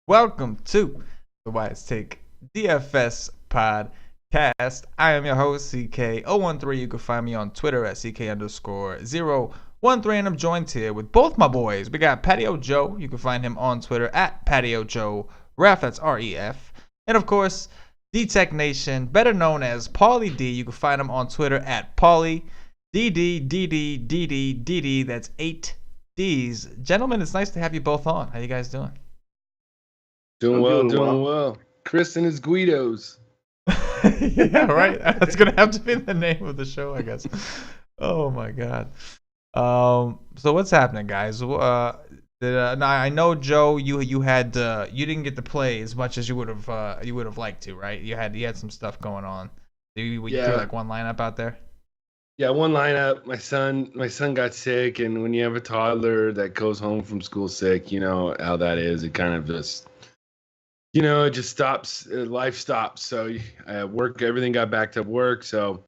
Welcome to the WiseTake DFS Podcast. I am your host, CK013. You can find me on Twitter at CK_013. And I'm joined here with both my boys. We got Patio Joe. You can find him on Twitter at Patio Joe Ref. That's REF. And of course, D-Tech Nation, better known as Paulie D. You can find him on Twitter at Paulie DD. That's 8 D's. Gentlemen, it's nice to have you both on. How you guys doing? Doing well. Chris and his Guidos. Yeah, right. That's gonna have to be the name of the show, I guess. Oh my god. So what's happening, guys? Now I know Joe, you didn't get to play as much as you would have liked to, right? You had some stuff going on. You threw like one lineup out there. Yeah, one lineup. My son got sick, and when you have a toddler that goes home from school sick, you know how that is. It kind of just. It just stops. Life stops. So work, everything got backed up work. So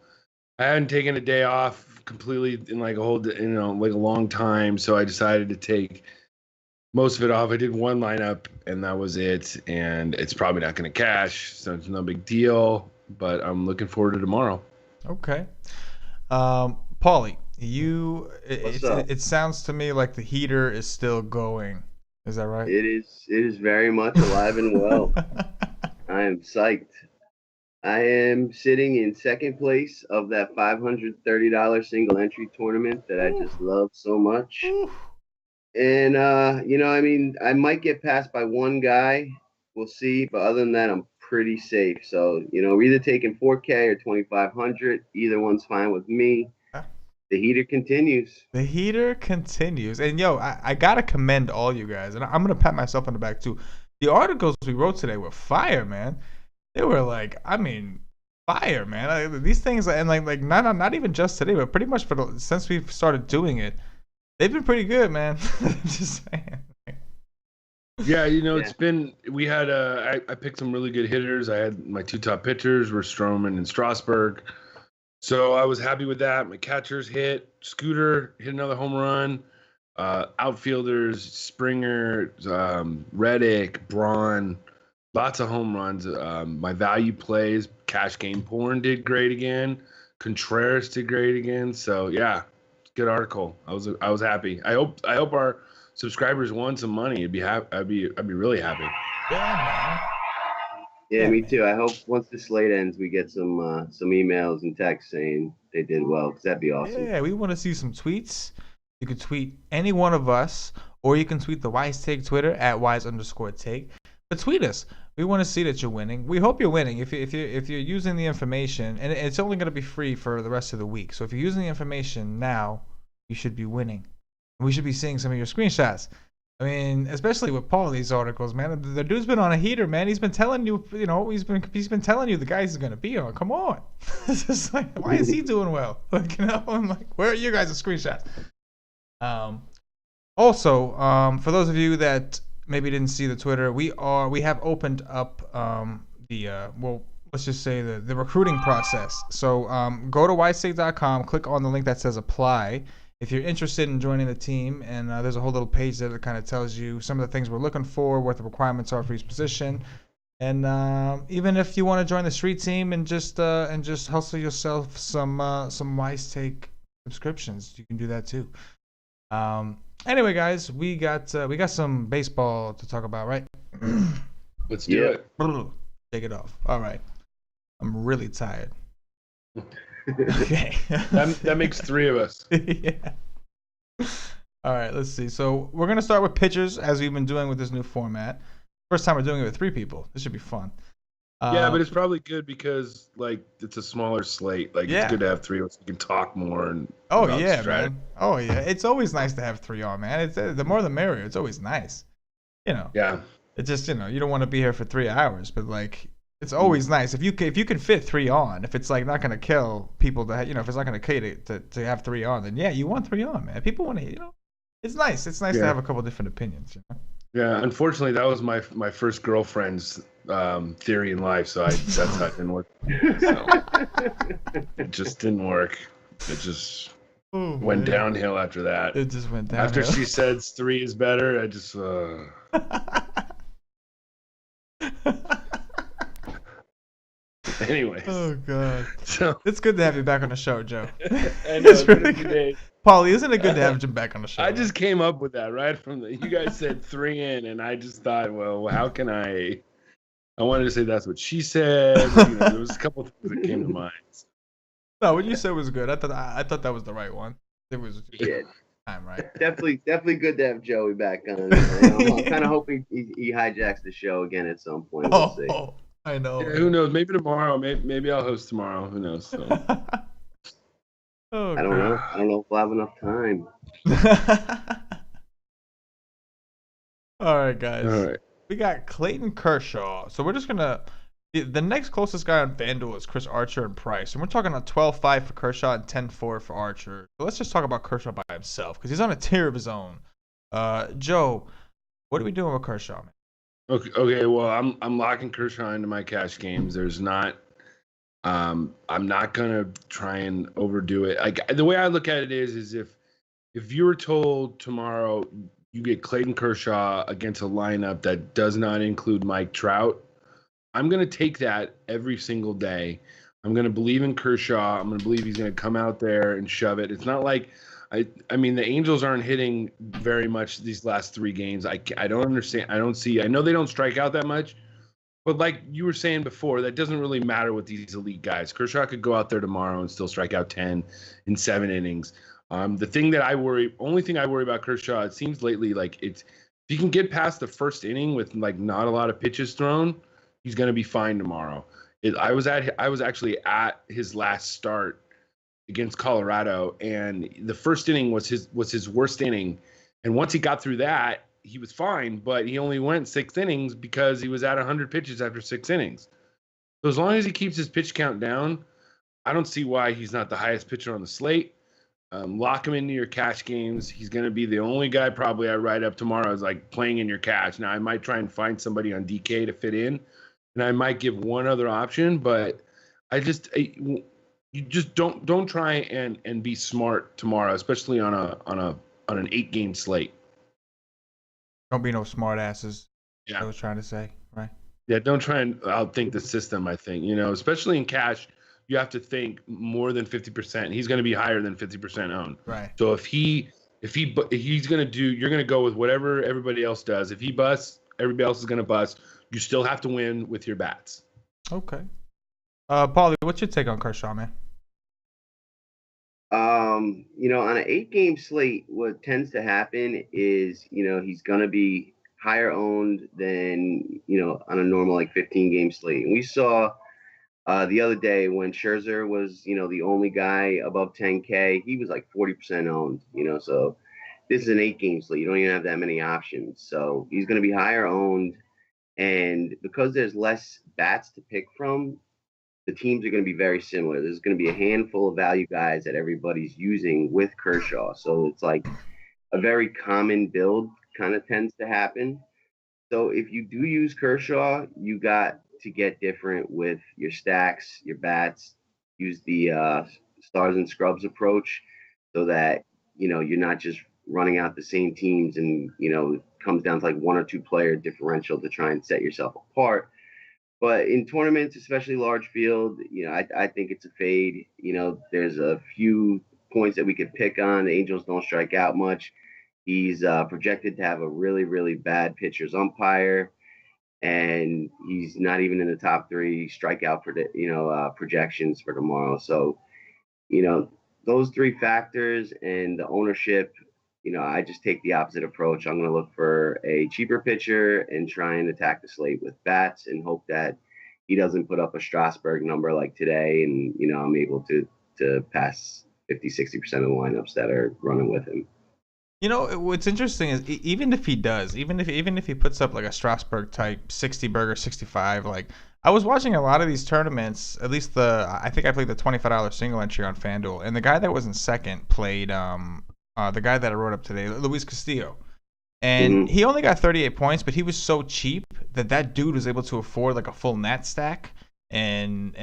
I hadn't taken a day off completely in like a whole, like a long time. So I decided to take most of it off. I did one lineup and that was it. And it's probably not going to cash. So it's no big deal, but I'm looking forward to tomorrow. Okay. Paulie, it sounds to me like the heater is still going. Is that right? It is very much alive and well. I am psyched. I am sitting in second place of that $530 single entry tournament that I just love so much. And, I might get passed by one guy. We'll see. But other than that, I'm pretty safe. So, we're either taking 4K or 2,500. Either one's fine with me. The heater continues. The heater continues. And, I got to commend all you guys. And I'm going to pat myself on the back, too. The articles we wrote today were fire, man. They were fire, man. These things, and not even just today, but pretty much since we've started doing it, they've been pretty good, man. Just saying. Yeah, it's been, I picked some really good hitters. I had my two top pitchers were Stroman and Strasburg. So I was happy with that. My catchers hit. Scooter hit another home run. Outfielders, Springer, Reddick, Braun, lots of home runs. My value plays, Cash Game Porn did great again. Contreras did great again. So yeah, good article. I was happy. I hope our subscribers won some money. I'd be really happy. Yeah, man. Yeah, me too. I hope once the slate ends, we get some emails and texts saying they did well, because that'd be awesome. Yeah, we want to see some tweets. You can tweet any one of us, or you can tweet the WiseTake Twitter at @wise_take. But tweet us. We want to see that you're winning. We hope you're winning. If you're using the information, and it's only going to be free for the rest of the week. So if you're using the information now, you should be winning. We should be seeing some of your screenshots. I mean, especially with Paulie's articles, man. The dude's been on a heater, man. He's been telling you, he's been telling you the guys he's gonna be on. Come on, it's just like, why is he doing well? I'm like, where are you guys' screenshots? Also, for those of you that maybe didn't see the Twitter, we have opened up let's just say the recruiting process. So go to wisetake.com, click on the link that says apply. If you're interested in joining the team, and there's a whole little page there that kind of tells you some of the things we're looking for, what the requirements are for each position, and even if you want to join the street team and just hustle yourself some WiseTake subscriptions, you can do that too. Anyway, guys, we got some baseball to talk about, right? Let's do it. Take it off. All right. I'm really tired. Okay. that makes three of us. Yeah. All right, let's see. So we're gonna start with pitchers, as we've been doing with this new format. First time we're doing it with 3 people. This should be fun. Yeah, but it's probably good because it's a smaller slate. It's good to have 3 of us. We can talk more and. Oh yeah, man. Oh yeah, it's always nice to have 3 on, man. It's the more the merrier. It's always nice. Yeah. It's just you don't want to be here for 3 hours, but it's always nice if you can fit 3 on. If it's not gonna kill people if it's not gonna kill you to have 3 on, then yeah, you want 3 on, man. People want to, it's nice. It's nice to have a couple different opinions. Yeah, unfortunately, that was my first girlfriend's theory in life, so that's how it didn't work. So, it just didn't work. It just went downhill after that. It just went downhill. After she said 3 is better, I just Anyways. Oh God. So It's good to have you back on the show, Joe. I know, It's really good. Paulie, isn't it good to have Jim back on the show? I just came up with that right from you guys said 3 in, and I just thought, well, how can I wanted to say that's what she said. There was a couple of things that came to mind. No, what you said was good. I thought that was the right one. It was Yeah. time, right? Definitely good to have Joey back on. I'm kind of hoping he hijacks the show again at some point. We'll see. I know. Yeah, who knows? Maybe tomorrow. Maybe I'll host tomorrow. Who knows? So. I don't know. I don't know if we'll have enough time. All right, guys. All right. We got Clayton Kershaw. So we're just gonna. The next closest guy on FanDuel is Chris Archer and Price, and we're talking a 12-5 for Kershaw and 10-4 for Archer. So let's just talk about Kershaw by himself because he's on a tier of his own. Joe, what are we doing with Kershaw, man? Okay. Well, I'm locking Kershaw into my cash games. There's not. I'm not gonna try and overdo it. Like the way I look at it is if you were told tomorrow you get Clayton Kershaw against a lineup that does not include Mike Trout, I'm going to take that every single day. I'm going to believe in Kershaw. I'm going to believe he's going to come out there and shove it. It's not like I mean, the Angels aren't hitting very much these last 3 games. I don't understand. I know they don't strike out that much, but like you were saying before, that doesn't really matter with these elite guys. Kershaw could go out there tomorrow and still strike out 10 in 7 innings. The thing that only thing I worry about Kershaw, it seems lately, like if he can get past the first inning with like not a lot of pitches thrown, he's going to be fine tomorrow. I was actually at his last start against Colorado, and the first inning was his worst inning. And once he got through that, he was fine, but he only went 6 innings because he was at 100 pitches after 6 innings. So as long as he keeps his pitch count down, I don't see why he's not the highest pitcher on the slate. Lock him into your cash games. He's going to be the only guy probably I write up tomorrow is like playing in your cash. Now I might try and find somebody on DK to fit in, and I might give one other option, but you just don't try and be smart tomorrow, especially on an 8-game slate. Don't be no smart asses. Yeah, I was trying to say, right? Yeah, don't try and outthink the system. I think especially in cash, you have to think more than 50%. He's going to be higher than 50% owned. Right. So if he's going to do, you're going to go with whatever everybody else does. If he busts, everybody else is going to bust. You still have to win with your bats. Okay. Paulie, what's your take on Kershaw, man? On an 8-game slate, what tends to happen is, he's going to be higher owned than, on a normal 15-game slate. And we saw the other day when Scherzer was, the only guy above 10K, he was 40% owned, so this is an 8-game slate. You don't even have that many options. So he's going to be higher owned. And because there's less bats to pick from, the teams are going to be very similar. There's going to be a handful of value guys that everybody's using with Kershaw. So it's like a very common build kind of tends to happen. So if you do use Kershaw, you got to get different with your stacks, your bats, use the stars and scrubs approach so that, you're not just running out the same teams and, it comes down to 1 or 2 player differential to try and set yourself apart. But in tournaments, especially large field, I think it's a fade. There's a few points that we could pick on. The Angels don't strike out much. He's projected to have a really, really bad pitcher's umpire, and he's not even in the top 3 strikeout projections for tomorrow. So, those 3 factors and the ownership, I just take the opposite approach. I'm going to look for a cheaper pitcher and try and attack the slate with bats and hope that he doesn't put up a Strasburg number like today. And, I'm able to pass 50-60% of the lineups that are running with him. What's interesting is even if he does, even if he puts up a Strasburg type 60 burger 65, I was watching a lot of these tournaments, at least I think I played the $25 single entry on FanDuel, and the guy that was in second played the guy that I wrote up today, Luis Castillo. And he only got 38 points, but he was so cheap that dude was able to afford a full nat stack and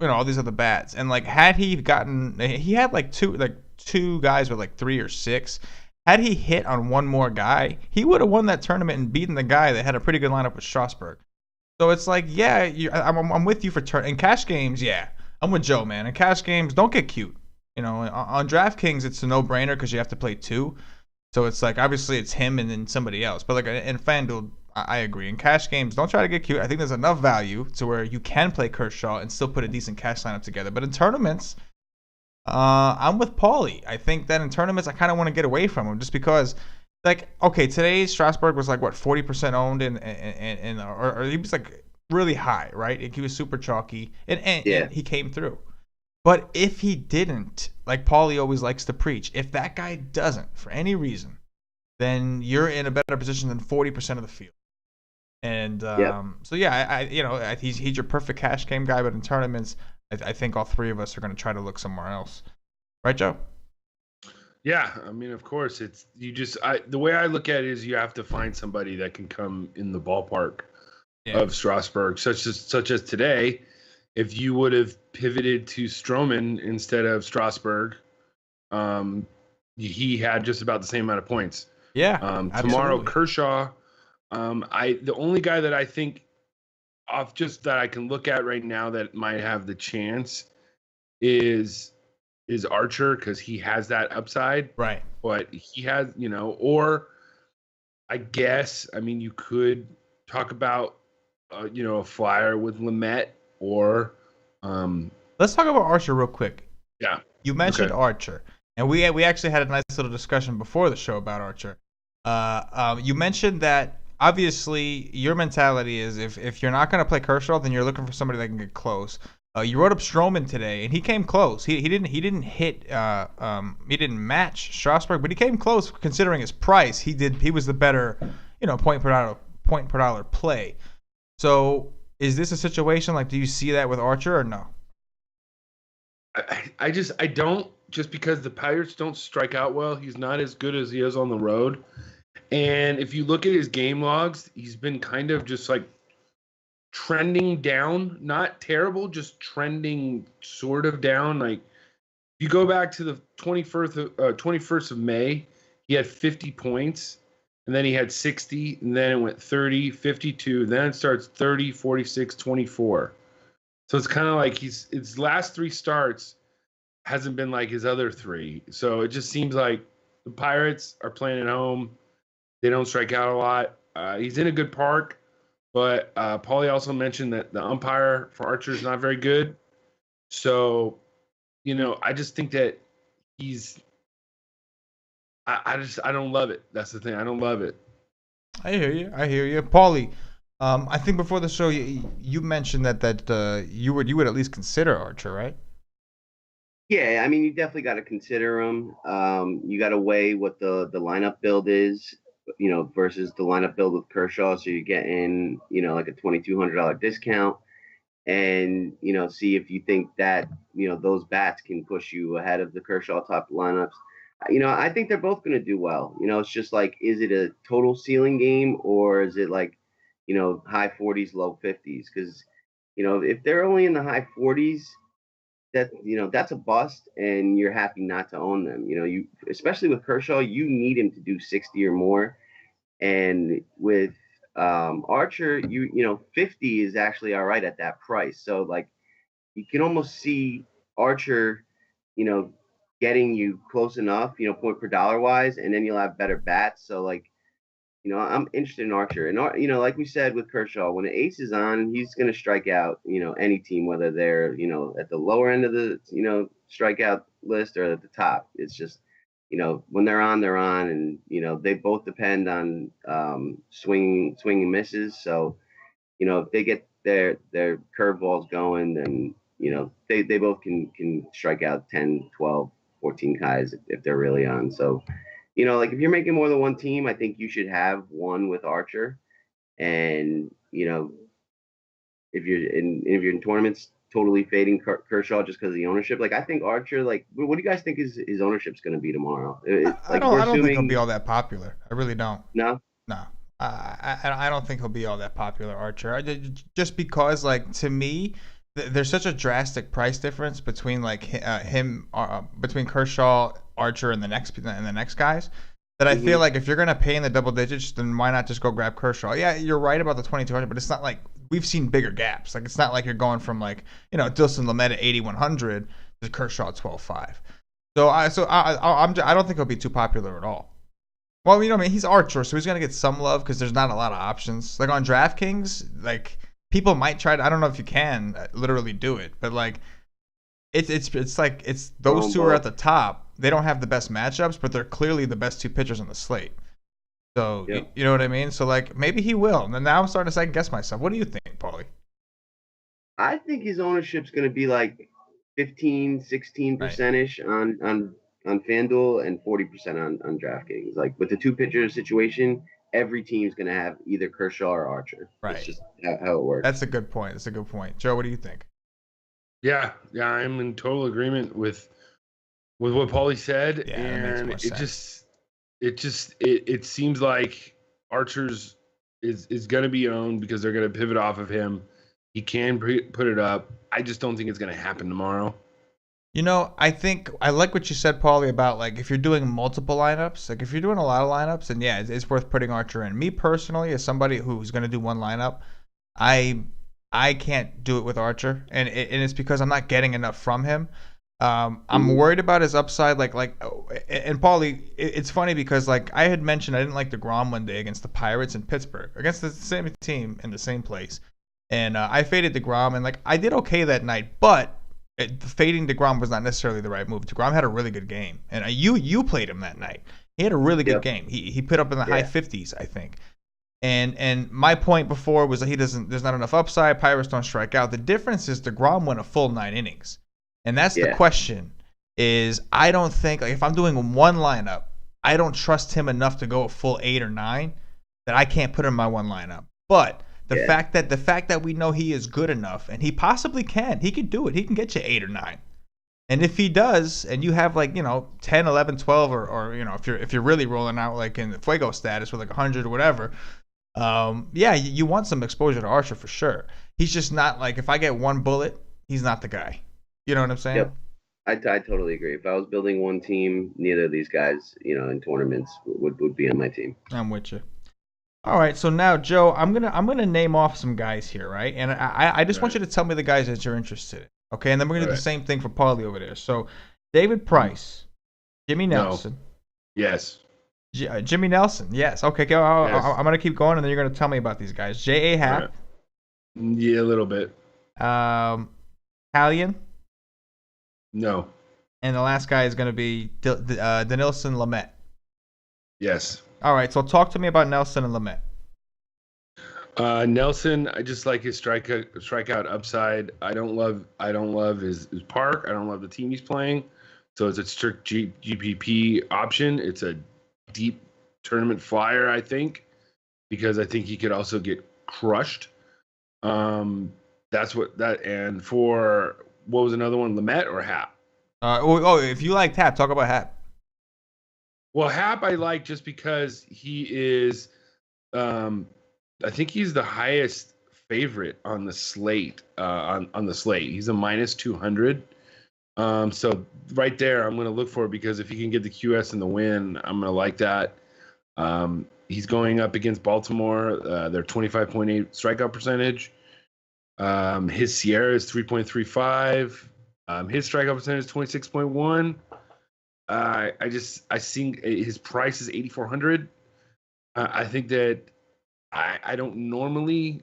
all these other bats. And had he gotten, he had two guys with 3 or 6. Had he hit on one more guy, he would have won that tournament and beaten the guy that had a pretty good lineup with Strasburg. So it's like, yeah, I'm with you for in cash games. Yeah, I'm with Joe, man. In cash games, don't get cute. On DraftKings, it's a no-brainer because you have to play two. So it's like, obviously it's him and then somebody else. But like in FanDuel, I agree. In cash games, don't try to get cute. I think there's enough value to where you can play Kershaw and still put a decent cash lineup together. But in tournaments, I'm with Paulie. I think that in tournaments, I kind of want to get away from him just because, like, okay, today Strasburg was like what 40% owned, or he was like really high, right? Like, he was super chalky, and he came through. But if he didn't, like Paulie always likes to preach, if that guy doesn't for any reason, then you're in a better position than 40% of the field. And so yeah, he's your perfect cash game guy, but in tournaments, I think all three of us are going to try to look somewhere else, right, Joe? Yeah, I mean, of course, it's the way I look at it is you have to find somebody that can come in the ballpark of Strasburg, such as today. If you would have pivoted to Stroman instead of Strasburg, he had just about the same amount of points. Yeah. Tomorrow, Kershaw. The only guy that I think off just that I can look at right now that might have the chance is Archer, because he has that upside. Right. But he has, or I guess, I mean, you could talk about, a flyer with Lamet or. Let's talk about Archer real quick. Yeah. You mentioned Archer, and we actually had a nice little discussion before the show about Archer. You mentioned that obviously your mentality is if you're not going to play Kershaw, then you're looking for somebody that can get close. You wrote up Stroman today, and he came close. He didn't hit. He didn't match Strasburg, but he came close considering his price. He was the better, point per dollar play. So is this a situation like? Do you see that with Archer or no? I don't, just because the Pirates don't strike out well. He's not as good as he is on the road. And if you look at his game logs, he's been kind of just like trending down, not terrible, just trending sort of down. Like, if you go back to the 21st of May, he had 50 points, and then he had 60, and then it went 30, 52, then it starts 30, 46, 24. So it's kind of like his last three starts hasn't been like his other three. So it just seems like the Pirates are playing at home. They don't strike out a lot. He's in a good park, but Paulie also mentioned that the umpire for Archer is not very good. So, I just think that he's. I don't love it. That's the thing. I don't love it. I hear you, Paulie. I think before the show, you mentioned that you would at least consider Archer, right? Yeah, I mean, you definitely got to consider him. You got to weigh what the lineup build is, versus the lineup build with Kershaw. So you're getting, like a $2,200 discount, and see if you think that those bats can push you ahead of the Kershaw top lineups. I think they're both going to do well. It's just like, is it a total ceiling game, or is it like, high 40s, low 50s? Because, if they're only in the high 40s, that's a bust, and you're happy not to own them. You especially with Kershaw, you need him to do 60 or more, and with Archer, 50 is actually all right at that price. So like, you can almost see Archer, getting you close enough, point per dollar wise, and then you'll have better bats. So like, I'm interested in Archer, and like we said with Kershaw, when the ace is on, he's going to strike out, any team, whether they're, at the lower end of the, strikeout list or at the top. It's just, when they're on, and they both depend on swing and misses. So, if they get their curveballs going, then they both can strike out 10, 12, 14 guys if they're really on. So. Like if you're making more than one team, I think you should have one with Archer. And, if you're in tournaments, totally fading Kershaw just because of the ownership. Like, I think Archer, like, what do you guys think his ownership's going to be tomorrow? I don't think he'll be all that popular. I really don't. No? No. I don't think he'll be all that popular, Archer. Just because, like, to me, there's such a drastic price difference between like him, between Kershaw, Archer, and the next guys, that I feel like if you're gonna pay in the double digits, then why not just go grab Kershaw? Yeah, you're right about the 2,200, but it's not like we've seen bigger gaps. Like it's not like you're going from like Dilson Lamet at 8,100 to Kershaw at 12.5. I don't think he'll be too popular at all. Well, I mean, he's Archer, so he's gonna get some love because there's not a lot of options. Like on DraftKings, like people might try to. I don't know if you can literally do it, but like it's like it's those two are at the top. They don't have the best matchups, but they're clearly the best two pitchers on the slate. So you know what I mean. So like maybe he will. And then now I'm starting to second guess myself. What do you think, Paulie? I think his ownership's gonna be like 15, 16%ish on FanDuel and 40% on DraftKings. Like with the two pitcher situation, every team's gonna have either Kershaw or Archer. Right. That's just how it works. That's a good point. Joe, what do you think? Yeah, I'm in total agreement with what Paulie said, Yeah, and it seems like Archer's is going to be owned because they're going to pivot off of him. He can put it up. I just don't think it's going to happen tomorrow. I think I like what you said, Paulie, about like if you're doing multiple lineups, like if you're doing a lot of lineups, then yeah, it's worth putting Archer in. Me personally, as somebody who's going to do one lineup, I can't do it with Archer, and it's because I'm not getting enough from him. I'm worried about his upside. And Paulie, it's funny because like I had mentioned, I didn't like DeGrom one day against the Pirates in Pittsburgh, against the same team in the same place, and I faded DeGrom, and like I did okay that night, but fading DeGrom was not necessarily the right move. DeGrom had a really good game, and you played him that night. He had a really good game. He put up in the high 50s, I think. And my point before was that there's not enough upside. Pirates don't strike out. The difference is DeGrom went a full 9 innings. And that's the question is I don't think, like if I'm doing one lineup, I don't trust him enough to go a full 8 or 9 that I can't put him in my one lineup. But the fact that we know he is good enough and he possibly can, he could do it. He can get you 8 or 9. And if he does, and you have like 10, 11, 12, or if you're really rolling out like in the Fuego status with like 100 or whatever, you want some exposure to Archer for sure. He's just not like if I get one bullet, he's not the guy. You know what I'm saying? Yep. I totally agree. If I was building one team, neither of these guys, in tournaments would be on my team. I'm with you. All right, so now Joe, I'm gonna name off some guys here, right? And I just want you to tell me the guys that you're interested in. Okay, and then we're gonna do the same thing for Paulie over there. So David Price, Jimmy Nelson. No. Yes. Jimmy Nelson, yes. Okay, go. I'm gonna keep going, and then you're gonna tell me about these guys. J.A. Happ. Right. Yeah, a little bit. Hallion. No. And the last guy is gonna be Dinelson Lamet. Yes. All right, so talk to me about Nelson and Lamet. Nelson, I just like his strikeout upside. I don't love his park. I don't love the team he's playing. So it's a strict GPP option. It's a deep tournament flyer, I think, because I think he could also get crushed. And for what was another one, Lamet or Happ? If you liked Happ, talk about Happ. Well, Happ I like just because he is, I think he's the highest favorite on the slate. On the slate, he's a -200. So right there, I'm going to look for it because if he can get the QS and the win, I'm going to like that. He's going up against Baltimore. Their 25.8 strikeout percentage. His Sierra is 3.35. His strikeout percentage is 26.1. I think his price is 8,400. I think that I don't normally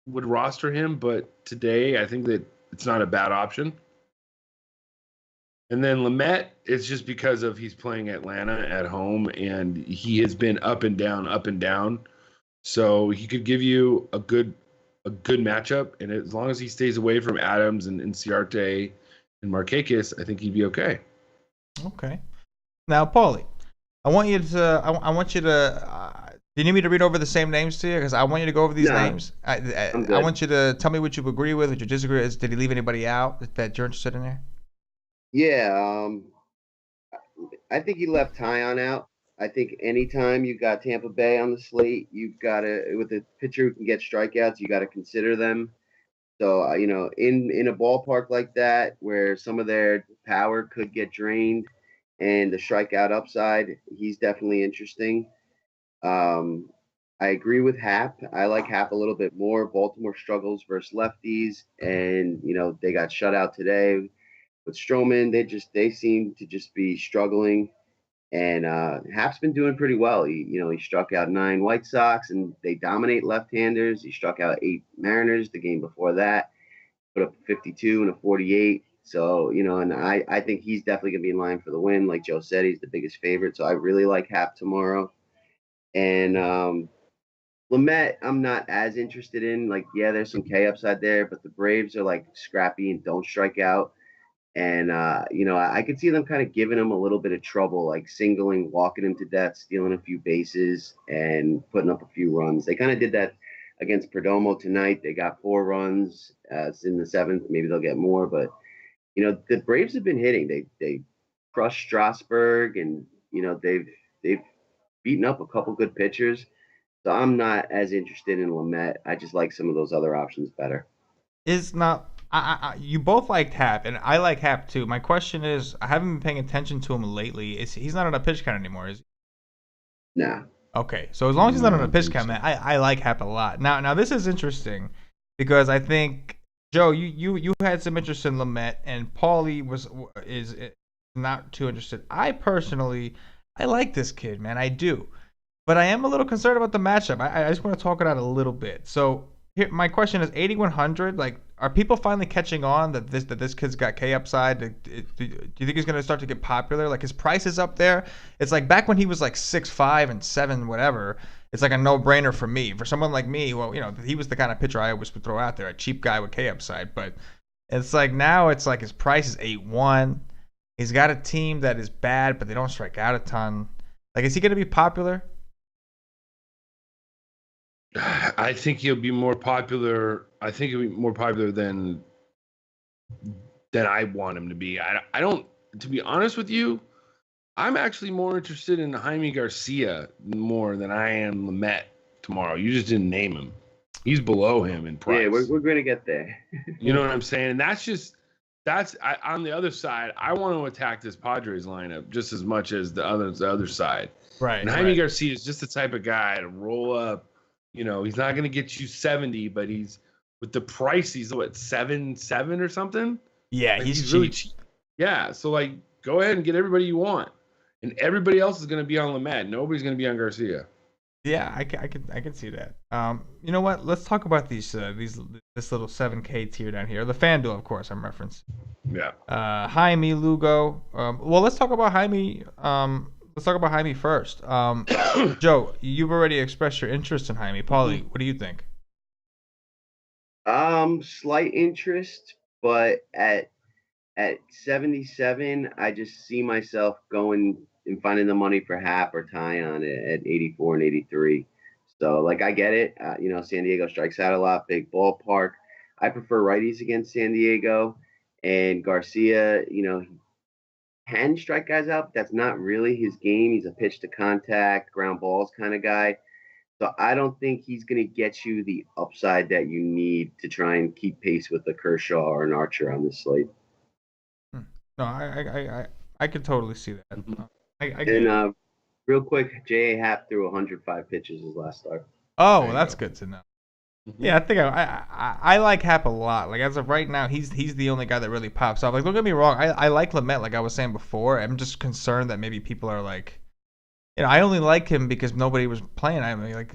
would roster him, but today I think that it's not a bad option. And then Lamet is just because of he's playing Atlanta at home and he has been up and down. So he could give you a good matchup, and as long as he stays away from Adams and Ciarte and Markakis, I think he'd be okay. Okay. Now, Paulie, I want you to. Do you need me to read over the same names to you? Because I want you to go over these names. I want you to tell me what you agree with, what you disagree with. Did he leave anybody out that you're interested in there? Yeah, I think he left Tyon out. I think anytime you got Tampa Bay on the slate, you've got to, with a pitcher who can get strikeouts, you got to consider them. So, in a ballpark like that, where some of their power could get drained and the strikeout upside, he's definitely interesting. I I agree with Hap. I like Hap a little bit more. Baltimore struggles versus lefties, and they got shut out today with Stroman. They seem to just be struggling. And Hap's been doing pretty well. He struck out 9 White Sox, and they dominate left-handers. He struck out 8 Mariners the game before that, put up 52 and a 48. So, and I think he's definitely going to be in line for the win. Like Joe said, he's the biggest favorite. So I really like Hap tomorrow. And Lamet, I'm not as interested in. Like, yeah, there's some K upside there, but the Braves are like scrappy and don't strike out. And, I could see them kind of giving him a little bit of trouble, like singling, walking him to death, stealing a few bases, and putting up a few runs. They kind of did that against Perdomo tonight. They got 4 runs. It's in the 7th. Maybe they'll get more. But, the Braves have been hitting. They crushed Strasburg, and, they've beaten up a couple good pitchers. So I'm not as interested in Lamet. I just like some of those other options better. Is not. You both liked Hap, and I like Hap too. My question is, I haven't been paying attention to him lately. He's not on a pitch count anymore, is he? Nah. Okay, so as long as he's not on a pitch count, man, I like Hap a lot. Now this is interesting because I think Joe, you had some interest in Lamet, and Paulie is not too interested. I personally, I like this kid, man, I do, but I am a little concerned about the matchup. I just want to talk it out a little bit. So here, my question is 8,100. Like, are people finally catching on that this kid's got K upside? Do you think he's going to start to get popular? Like, his price is up there. It's like back when he was like 6'5" and 7 whatever. It's like a no-brainer for me. For someone like me, well, he was the kind of pitcher I always would throw out there, a cheap guy with K upside. But it's like now it's like his price is 8-1. He's got a team that is bad, but they don't strike out a ton. Like, is he going to be popular? I think he'll be more popular. I think he'll be more popular than I want him to be. I don't, to be honest with you, I'm actually more interested in Jaime Garcia more than I am Lamet tomorrow. You just didn't name him. He's below him in price. Yeah, we're going to get there. You know what I'm saying? And that's on the other side. I want to attack this Padres lineup just as much as the other side. Right. And Jaime Garcia is just the type of guy to roll up. He's not going to get you 70, but he's with the price. He's what, 7 or something? Yeah, like, he's really cheap. Yeah, so like go ahead and get everybody you want, and everybody else is going to be on Lamet. Nobody's going to be on Garcia. Yeah, I can see that. You know what? Let's talk about this little 7K tier down here. The FanDuel, of course, I'm referencing. Yeah. Jaime Lugo. Well, let's talk about Jaime. Let's talk about Jaime first. Joe, you've already expressed your interest in Jaime. Paulie, what do you think? Slight interest, but at 77, I just see myself going and finding the money for Hap or Tyon at 84 and 83. So, like, I get it. San Diego strikes out a lot, big ballpark. I prefer righties against San Diego, and Garcia, can strike guys out, but that's not really his game. He's a pitch to contact, ground balls kind of guy. So I don't think he's going to get you the upside that you need to try and keep pace with the Kershaw or an Archer on this slate. No, I could totally see that. And real quick, J.A. Happ threw 105 pitches his last start. Oh, well, that's good to know. Yeah, I think I like Hap a lot. Like, as of right now, he's the only guy that really pops off. Like, don't get me wrong, I like Lamet, like I was saying before. I'm just concerned that maybe people are like, I only like him because nobody was playing. I mean, like,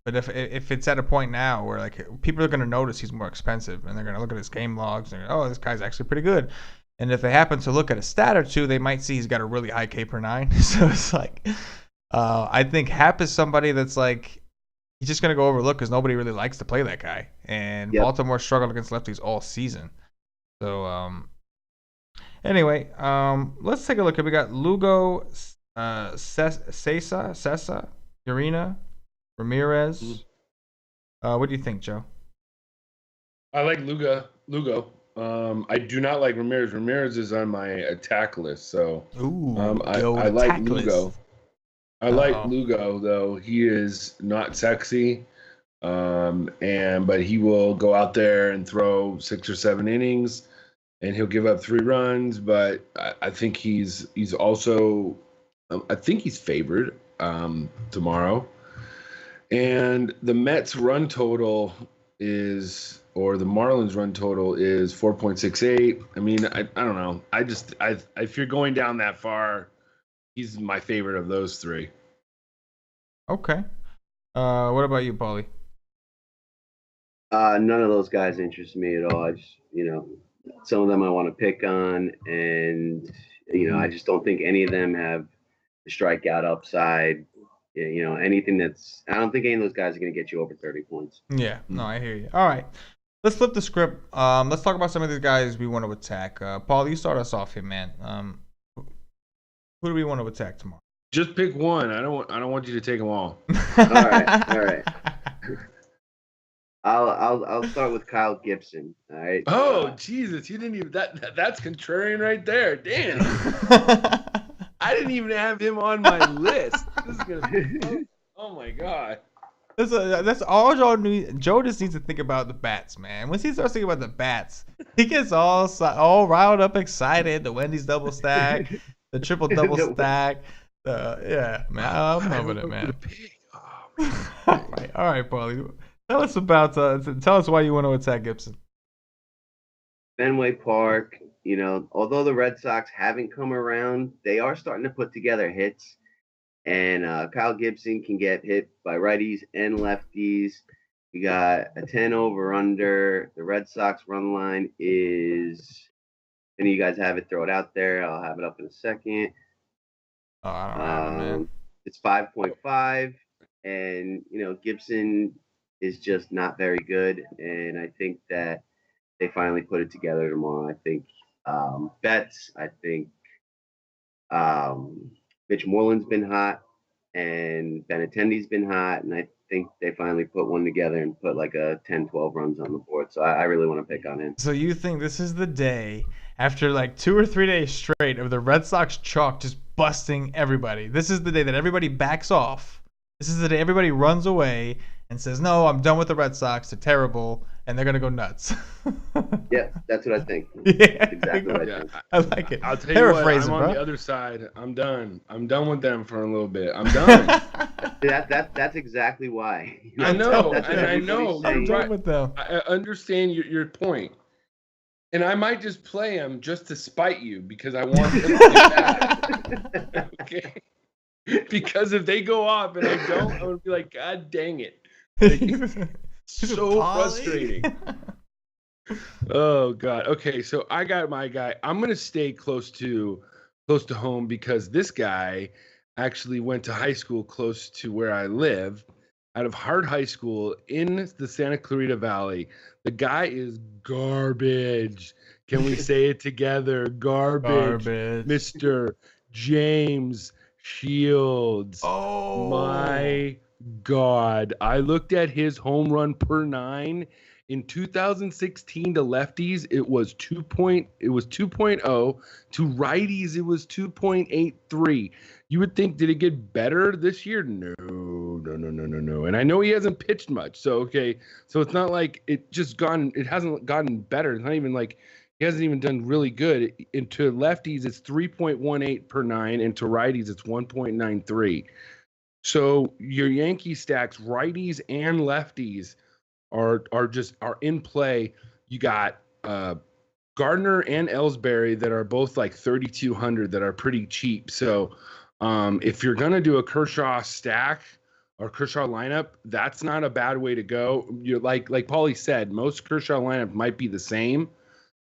but if it's at a point now where like people are gonna notice he's more expensive and they're gonna look at his game logs and oh, this guy's actually pretty good. And if they happen to look at a stat or two, they might see he's got a really high K per 9. So it's like, I think Hap is somebody that's like, he's just going to go overlooked because nobody really likes to play that guy. And Baltimore struggled against lefties all season. So, anyway, let's take a look. We got Lugo, Sessa, Urena, Ramirez. What do you think, Joe? I like Lugo. I do not like Ramirez. Ramirez is on my attack list, so I like Lugo. I like Lugo, though. He is not sexy, but he will go out there and throw 6 or 7 innings, and he'll give up 3 runs. But I think he's also, I think he's favored tomorrow. And the Mets run total is, or the Marlins run total is 4.68. I mean, I don't know. If you're going down that far, he's my favorite of those three. Okay. What about you, Paulie? None of those guys interest me at all. I just, some of them I want to pick on, and I just don't think any of them have the strikeout upside. Anything that's, I don't think any of those guys are going to get you over 30 points. Yeah, no, I hear you. All right, let's flip the script. Let's talk about some of these guys we want to attack. Paul, you start us off here, man. Who do we want to attack tomorrow? Just pick one. I don't want you to take them all. All right. I'll start with Kyle Gibson. All right. Oh Jesus, you didn't even that's contrarian right there. Damn. I didn't even have him on my list. This is gonna be, oh my god. That's all Joe needs. Joe just needs to think about the bats, man. Once he starts thinking about the bats, he gets all riled up, excited. The Wendy's double stack, the triple double stack. Yeah, man, I'm loving it, man. All right, Paulie. Tell us why you want to attack Gibson. Fenway Park, although the Red Sox haven't come around, they are starting to put together hits. And Kyle Gibson can get hit by righties and lefties. You got a 10 over under. The Red Sox run line is, and you guys have it, throw it out there. I'll have it up in a second. Oh, I don't know, man. It's 5.5. And, Gibson is just not very good. And I think that they finally put it together tomorrow. I think Betts, I think Mitch Moreland's been hot, and Benintendi's been hot, and I think they finally put one together and put like a 10, 12 runs on the board. So I really want to pick on him. So you think this is the day, after like 2 or 3 days straight of the Red Sox chalk just busting everybody, this is the day that everybody backs off. This is the day everybody runs away and says, no, I'm done with the Red Sox. They're terrible, and they're going to go nuts. Yeah, that's what I think. Yeah, that's exactly what I think. I like it. I'll tell you what, I'm on bro. the other side. I'm done. I'm done with them for a little bit. I'm done. That's exactly why. I know. I know. I'm done with them. I understand your point. And I might just play them just to spite you because I want them to get bad. Okay? Because if they go off and I don't, I'm going to be like, God dang it. So frustrating. Oh God. Okay, so I got my guy. I'm gonna stay close to home because this guy actually went to high school close to where I live, out of Hart High School in the Santa Clarita Valley. The guy is garbage. Can we say it together? Garbage. Mr. James Shields. Oh my God. I looked at his home run per 9 in 2016 to lefties. It was 2.0. To righties, it was 2.83. You would think, did it get better this year? No. And I know he hasn't pitched much. So, okay. So it's not like it hasn't gotten better. It's not even like he hasn't even done really good. And to lefties, it's 3.18 per 9. And to righties, it's 1.93. So your Yankee stacks, righties and lefties, are in play. You got Gardner and Ellsbury that are both like 3,200 that are pretty cheap. So if you're gonna do a Kershaw stack or Kershaw lineup, that's not a bad way to go. You're like Paulie said, most Kershaw lineup might be the same.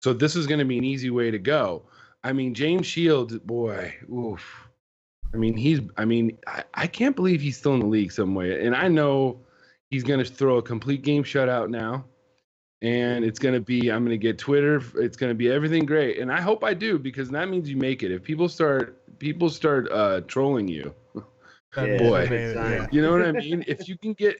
So this is gonna be an easy way to go. I mean, James Shields, boy, oof. I mean, I can't believe he's still in the league some way. And I know he's going to throw a complete game shutout now. And it's going to be, I'm going to get Twitter. It's going to be everything great. And I hope I do, because that means you make it. If people start trolling you, boy, you know what I mean? If you can get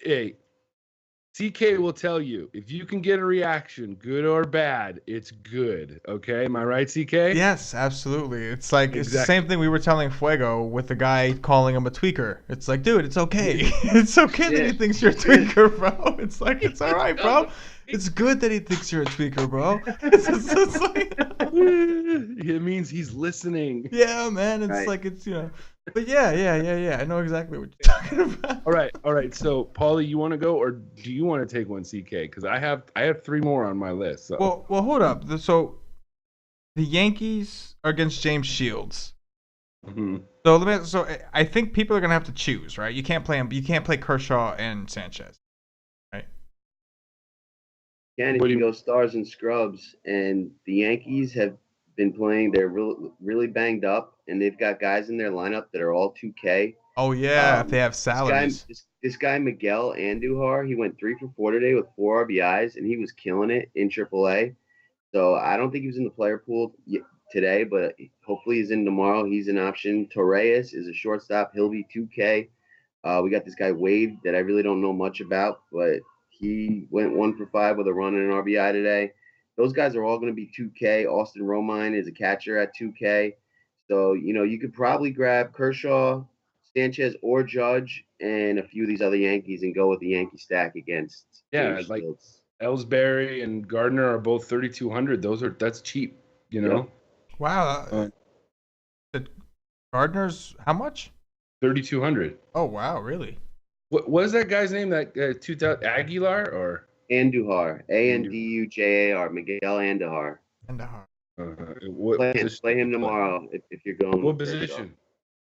CK will tell you, if you can get a reaction, good or bad, it's good. Okay, am I right, CK? Yes, absolutely. It's like It's the same thing we were telling Fuego with the guy calling him a tweaker. It's like, dude, it's okay. It's okay that he thinks you're a tweaker, bro. It's like, it's all right, bro. It's good that he thinks you're a tweaker, bro. It's like, It means he's listening. yeah, man. It's Right. like it's But yeah. I know exactly what you're talking about. All right. So, Paulie, you want to go, or do you want to take one, CK? Because I have 3 more on my list. So. Well, hold up. So the Yankees are against James Shields. Mhm. So I think people are gonna have to choose, right? You can't play him. You can't play Kershaw and Sanchez, right? If What do you you- go stars and scrubs, and the Yankees have been playing. They're really banged up, and they've got guys in their lineup that are all 2K. Oh yeah, if they have salaries. This guy Miguel Andujar, he went 3 for 4 today with 4 RBIs, and he was killing it in AAA. So I don't think he was in the player pool today, but hopefully he's in tomorrow. He's an option. Torres is a shortstop. He'll be 2K. We got this guy Wade that I really don't know much about, but he went 1 for 5 with a run and an RBI today. Those guys are all going to be 2K. Austin Romine is a catcher at 2K. So, you could probably grab Kershaw, Sanchez, or Judge, and a few of these other Yankees and go with the Yankee stack against James like Shields. Ellsbury and Gardner are both 3,200. That's cheap, Yep. Wow. Gardner's how much? 3,200. Oh wow, really? What is that guy's name? That 2000 Aguilar or Andujar, Andujar, Miguel Andujar. what? Play him tomorrow if you're going. What with Kershaw. position?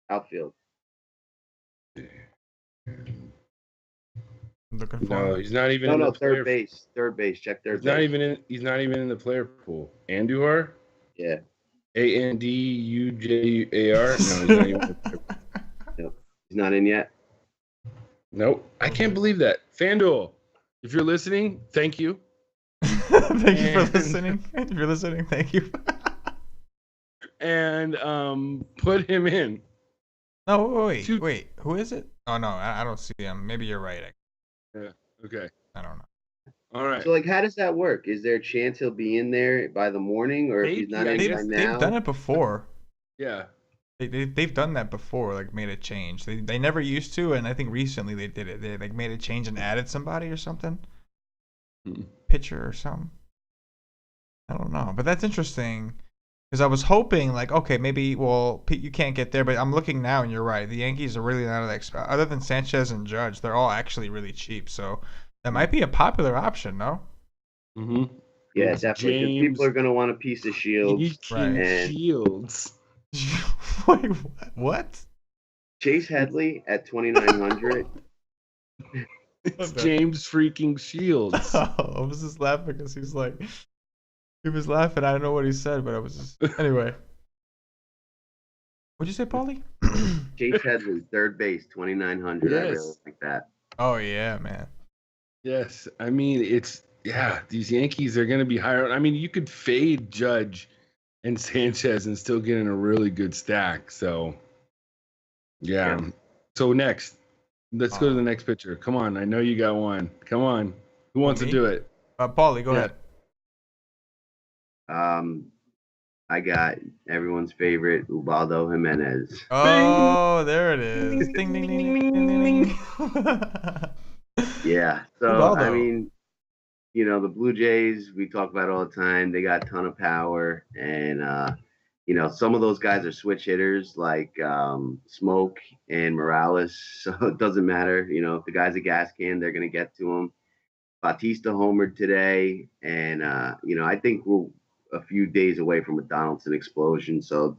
Outfield. Looking for No, him. he's not even. No, in the third base. Third base. Check third He's base. not even in. He's not even in the player pool. Andujar. Yeah. Andujar. No, he's not even. He's not in yet. Nope. I can't believe that. FanDuel, if you're listening, thank you. Thank you for listening. If you're listening, thank you. And put him in. No, wait. Who is it? Oh no, I don't see him. Maybe you're right. Yeah. Okay. I don't know. All right. So, how does that work? Is there a chance he'll be in there by the morning, or if he's not in by now? They've done it before. Yeah. They've done that before, like made a change. They never used to, and I think recently they did it. They like made a change and added somebody or something, pitcher or something. I don't know, but that's interesting because I was hoping like, okay, maybe you can't get there, but I'm looking now and you're right. The Yankees are really not that expensive. Other than Sanchez and Judge, they're all actually really cheap. So that might be a popular option, no? Mm-hmm. Yeah, definitely. 'Cause people are going to want a piece of Shields. Right. Shields. Wait, what? Chase Headley at 2,900. It's James freaking Shields. I was just laughing because he was laughing. I don't know what he said, but I was just anyway. What'd you say, Paulie? Chase Headley, third base, 2,900. Yes. I really like that. Oh yeah, man. Yes, I mean these Yankees are going to be higher. I mean, you could fade Judge and Sanchez and still get in a really good stack. So, yeah. So next, let's go to the next pitcher. Come on, I know you got one. Come on, who wants to do it? Paulie, go ahead. I got everyone's favorite Ubaldo Jimenez. Oh, there it is. Ding ding ding ding ding ding. Yeah. So Ubaldo. I mean, the Blue Jays we talk about all the time. They got a ton of power, and some of those guys are switch hitters like Smoke and Morales. So it doesn't matter. If the guy's a gas can, they're gonna get to him. Bautista homered today, and I think we're a few days away from a Donaldson explosion. So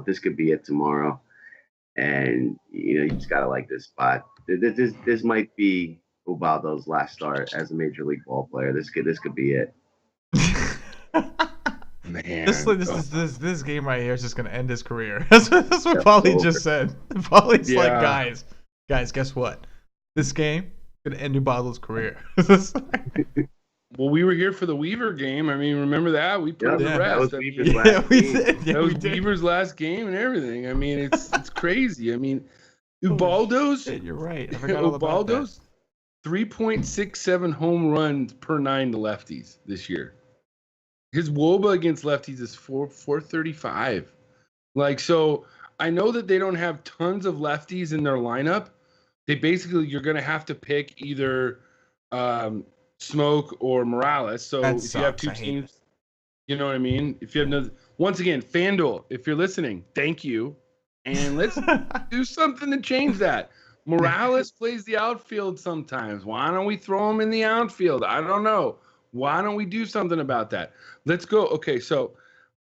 this could be it tomorrow, and you just gotta like this spot. This might be Ubaldo's last start as a major league ball player. This could be it. Man, this game right here is just gonna end his career. That's what Paulie just said. Paulie's like, guys, guess what? This game could end Ubaldo's career. Well, we were here for the Weaver game. I mean, remember that? We put the rest. That was Weaver's last game. That was Weaver's last game and everything. I mean, it's crazy. I mean, Ubaldo's. Shit, you're right. I forgot all about that. Ubaldo's 3.67 home runs per 9 to lefties this year. His WOBA against lefties is 435. So I know that they don't have tons of lefties in their lineup. You're going to have to pick either Smoke or Morales. So That if you have sucks. two I hate teams, you know what I mean? If you have no, once again, FanDuel, if you're listening, thank you. And let's do something to change that. Morales plays the outfield sometimes. Why don't we throw him in the outfield? I don't know. Why don't we do something about that? Let's go. Okay, so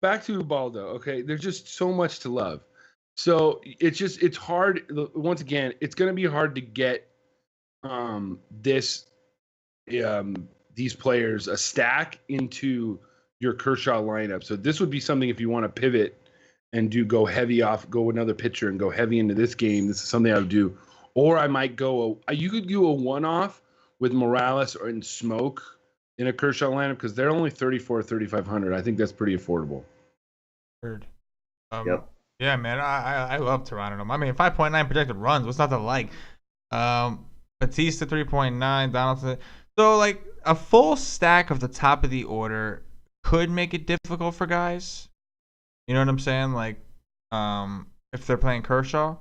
back to Ubaldo. Okay, there's just so much to love. So it's hard. Once again, it's going to be hard to get this these players a stack into your Kershaw lineup. So this would be something if you want to pivot and go heavy off, go another pitcher and go heavy into this game. This is something I would do. Or I might go, you could do a one-off with Morales or in Smoke in a Kershaw lineup because they're only 3,500. I think that's pretty affordable. Heard. Yep. Yeah, man, I love Toronto. I mean, 5.9 projected runs. What's not to like? Batista 3.9, Donaldson. So like a full stack of the top of the order could make it difficult for guys. You know what I'm saying? Like, if they're playing Kershaw.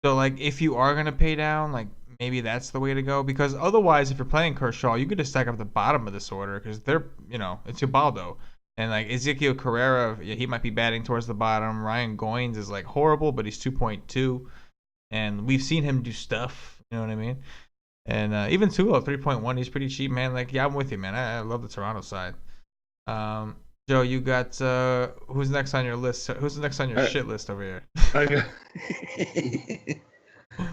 So like, if you are gonna pay down, like maybe that's the way to go. Because otherwise, if you're playing Kershaw, you could just stack up the bottom of this order because they're, it's Ubaldo. And like Ezekiel Carrera, he might be batting towards the bottom. Ryan Goins is like horrible, but he's 2.2, and we've seen him do stuff. You know what I mean? And even Tulo 3.1, he's pretty cheap, man. Like, yeah, I'm with you, man. I love the Toronto side. Joe, you got who's next on your list? Who's next on your shit list over here?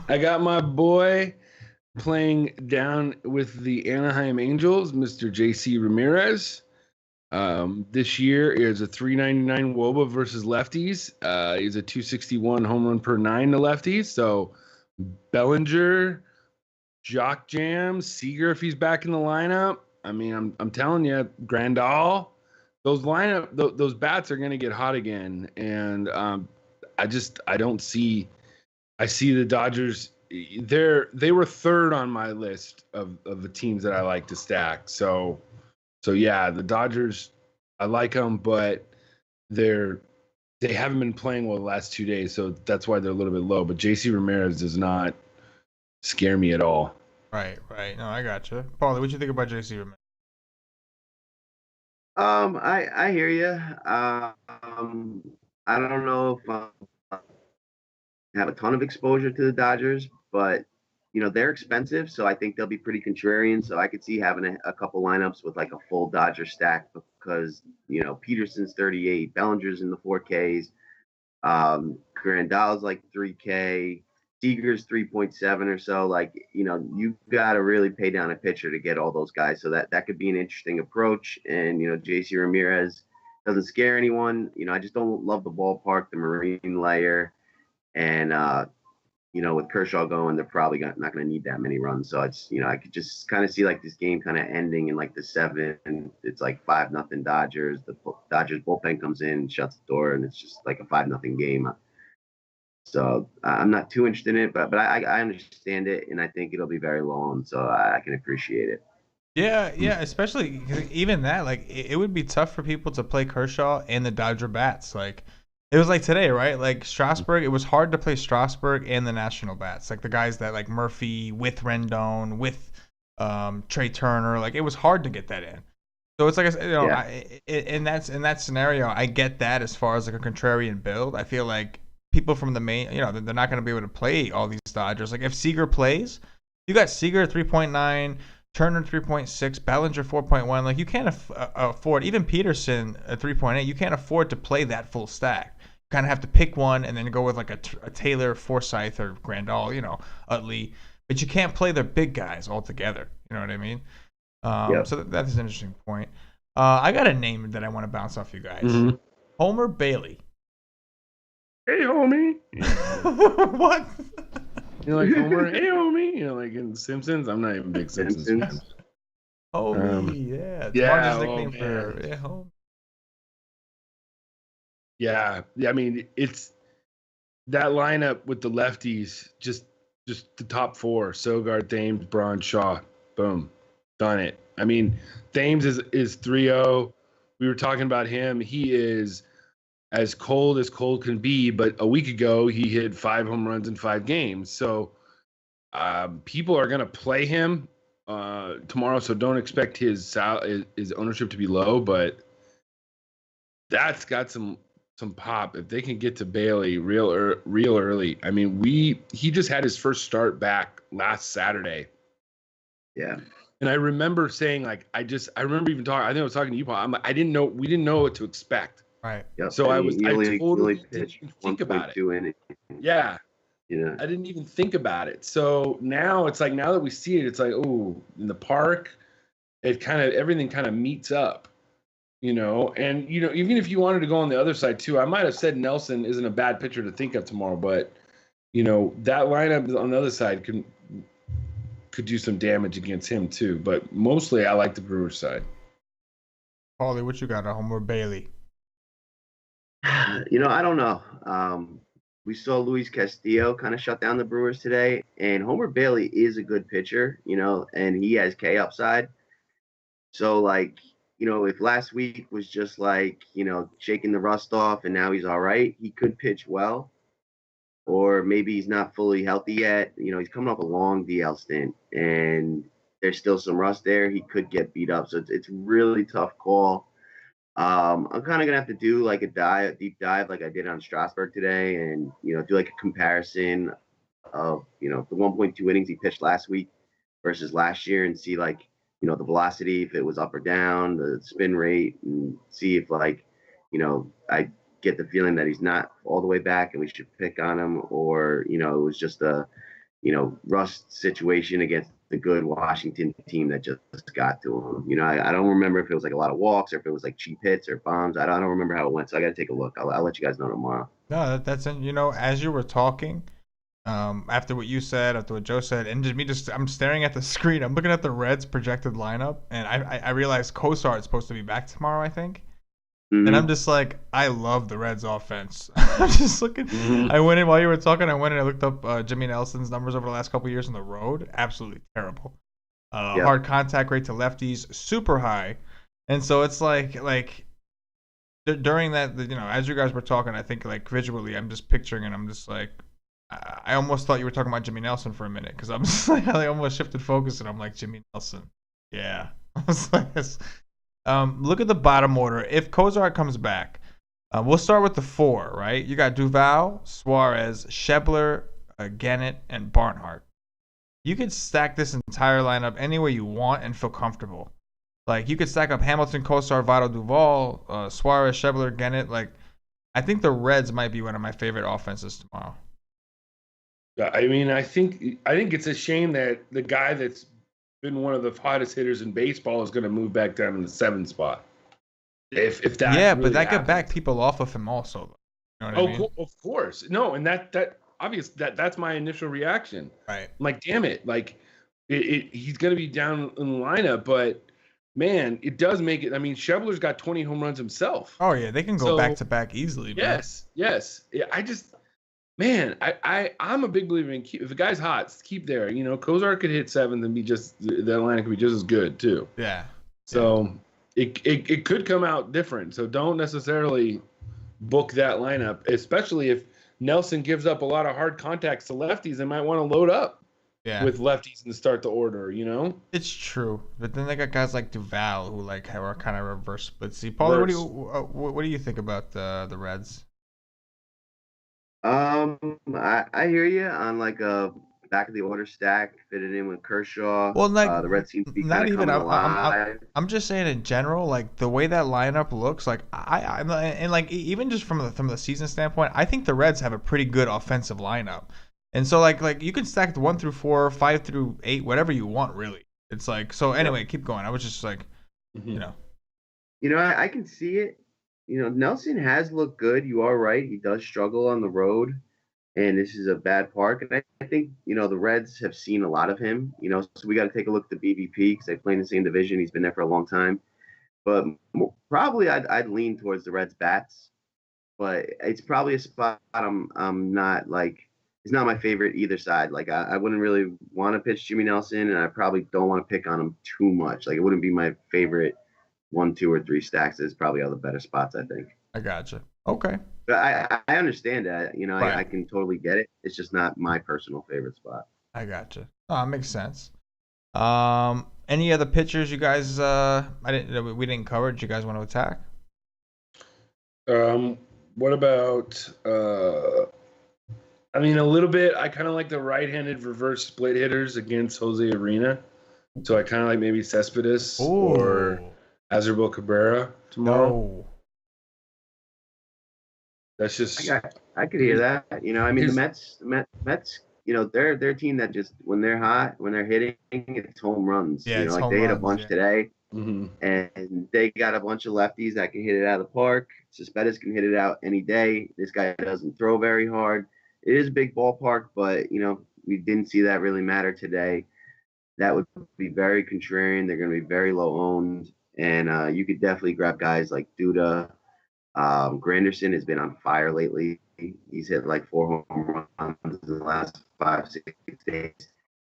I got my boy playing down with the Anaheim Angels, Mr. JC Ramirez. This year is a 399 WOBA versus lefties. He's a 261 home run per 9 to lefties. So Bellinger, Jock Jam, Seager if he's back in the lineup. I mean, I'm telling you, Grandal, those bats are going to get hot again. And I don't see. I see the Dodgers. They were third on my list of the teams that I like to stack. So yeah, the Dodgers, I like them, but they haven't been playing well the last 2 days, so that's why they're a little bit low. But JC Ramirez does not scare me at all. Right. No, I got you, Paulie. What you think about JC Ramirez? I hear you. I don't know if I have a ton of exposure to the Dodgers, but they're expensive, so I think they'll be pretty contrarian. So I could see having a couple lineups with like a full Dodger stack because Peterson's 38, Bellinger's in the 4Ks, Grandal's like 3K, Seager's 3.7 or so. Like you've got to really pay down a pitcher to get all those guys. So that could be an interesting approach. And JC Ramirez doesn't scare anyone. I just don't love the ballpark, the marine layer, and with Kershaw going, they're probably not going to need that many runs. So it's, I could just kind of see like this game kind of ending in like the 7th. It's like 5-0 Dodgers. The Dodgers bullpen comes in, shuts the door, and it's just like a 5-0 game. So I'm not too interested in it, but I understand it, and I think it'll be very long, so I can appreciate it. Yeah, especially even that, like it would be tough for people to play Kershaw and the Dodger bats. Like it was like today, right? Like Strasburg, it was hard to play Strasburg and the National bats, like the guys that like Murphy with Rendon with Trey Turner. Like it was hard to get that in. So it's like in that scenario, I get that as far as like a contrarian build. I feel like people from the main, they're not going to be able to play all these Dodgers. Like if Seager plays, you got Seager 3.9. Turner 3.6, Bellinger 4.1. Like you can't afford, even Peterson at 3.8. You can't afford to play that full stack. You kind of have to pick one and then go with like a Taylor, Forsythe, or Grandal, Utley. But you can't play their big guys all together. You know what I mean? So that's an interesting point. I got a name that I want to bounce off you guys. Mm-hmm. Homer Bailey. Hey, homie. What? Like Homer, hey homie, like in The Simpsons. I'm not even a big Simpsons fan. Homie, yeah. Yeah, nickname for homie. Yeah. I mean, it's that lineup with the lefties, just the top 4: Sogard, Thames, Braun, Shaw. Boom, done it. I mean, Thames is 3-0. We were talking about him. He is as cold can be, but a week ago he hit 5 home runs in 5 games. So people are going to play him tomorrow, so don't expect his ownership to be low, but that's got some pop if they can get to Bailey real early. I mean, he just had his first start back last Saturday. Yeah. And I remember saying, like, I remember even talking. I think I was talking to you, Paul. We didn't know what to expect. Right. Yep. So I totally pitched didn't think about it. Innings. Yeah. Yeah. I didn't even think about it. So now it's like, now that we see it, it's like, oh, in the park, everything kind of meets up, and even if you wanted to go on the other side too, I might have said Nelson isn't a bad pitcher to think of tomorrow, but that lineup on the other side could do some damage against him too. But mostly I like the Brewers side. Paulie, what you got at home or Bailey? I don't know. We saw Luis Castillo kind of shut down the Brewers today, and Homer Bailey is a good pitcher, and he has K upside. So, like, if last week was just like, shaking the rust off and now he's all right, he could pitch well. Or maybe he's not fully healthy yet. He's coming off a long DL stint, and there's still some rust there. He could get beat up. So it's a really tough call. I'm kind of gonna have to do like a deep dive like I did on Strasburg today, and do like a comparison of the 1.2 innings he pitched last week versus last year, and see like the velocity, if it was up or down, the spin rate, and see if like I get the feeling that he's not all the way back and we should pick on him, or it was just a rust situation against the good Washington team that just got to him. I don't remember if it was like a lot of walks or if it was like cheap hits or bombs. I don't remember how it went, so I got to take a look. I'll let you guys know tomorrow. No, that's as you were talking, after what you said, after what Joe said, and I'm staring at the screen. I'm looking at the Reds projected lineup, and I realized Kosar is supposed to be back tomorrow, I think. Mm-hmm. And I'm just like, I love the Reds offense. I'm just looking. Mm-hmm. I went in while you were talking. I went in and I looked up Jimmy Nelson's numbers over the last couple of years on the road. Absolutely terrible. Hard contact rate to lefties, super high. And so it's like during that, as you guys were talking, I think like visually, I'm just picturing it. I'm just like, I almost thought you were talking about Jimmy Nelson for a minute, because I'm just like, I almost shifted focus and I'm like, Jimmy Nelson. Yeah. I was like, look at the bottom order. If Kozar comes back, we'll start with the 4, right? You got Duval, Suarez, Schebler, Gannett, and Barnhart. You could stack this entire lineup any way you want and feel comfortable. Like, you could stack up Hamilton, Kosar, Votto, Duval, Suarez, Schebler, Gannett. Like, I think the Reds might be one of my favorite offenses tomorrow. I mean, I think it's a shame that the guy that's been one of the hottest hitters in baseball is going to move back down in the 7th spot. If that really but that happens. could back people off of him also. You know what I mean? Of course. No, and that obvious that's my initial reaction. Right. I'm like, damn it, like he's going to be down in the lineup, but man, it does make it. I mean, Schebler's got 20 home runs himself. Oh yeah, they can go back to back easily. Yes. I just. Man, I'm a big believer in if a guy's hot, keep there. Kozar could hit 7th and be just that lineup could be just as good too. Yeah. So it could come out different. So don't necessarily book that lineup, especially if Nelson gives up a lot of hard contacts to lefties. They might want to load up with lefties and start the order. It's true, but then they got guys like Duval who are kind of reverse split. See, Paulie, what do you think about the Reds? I hear you on like a back of the order stack, fit it in with Kershaw. Well, like the Reds seem to be not even. I'm just saying in general, like the way that lineup looks, like I'm and like even just from the season standpoint, I think the Reds have a pretty good offensive lineup, and so like you can stack the 1 through 4, 5 through 8, whatever you want, really. It's like so. Anyway, keep going. I was just like, I can see it. Nelson has looked good. You are right. He does struggle on the road, and this is a bad park. And I think, the Reds have seen a lot of him, so we got to take a look at the BVP because they play in the same division. He's been there for a long time. But probably I'd lean towards the Reds bats. But it's probably a spot I'm not like – it's not my favorite either side. Like, I wouldn't really want to pitch Jimmy Nelson, and I probably don't want to pick on him too much. Like, it wouldn't be my favorite – 1, 2, or 3 stacks is probably all the better spots, I think. I gotcha. Okay. But I understand that. Right. I can totally get it. It's just not my personal favorite spot. I gotcha. Oh, it makes sense. Any other pitchers you guys? We didn't cover. Did you guys want to attack? What about? I mean, a little bit. I kind of like the right-handed reverse split hitters against Jose Arena. So I kind of like maybe Cespedes or Asdrubal Cabrera tomorrow. No. That's just. I could hear that. I mean, the Mets. They're a team that just when they're hot, when they're hitting, it's home runs. Yeah, like they hit a bunch today, Mm-hmm. and they got a bunch of lefties that can hit it out of the park. Cespedes can hit it out any day. This guy doesn't throw very hard. It is a big ballpark, but we didn't see that really matter today. That would be very contrarian. They're going to be very low owned, and you could definitely grab guys like Duda. Granderson has been on fire lately. He's hit like 4 home runs in the last 5-6 days,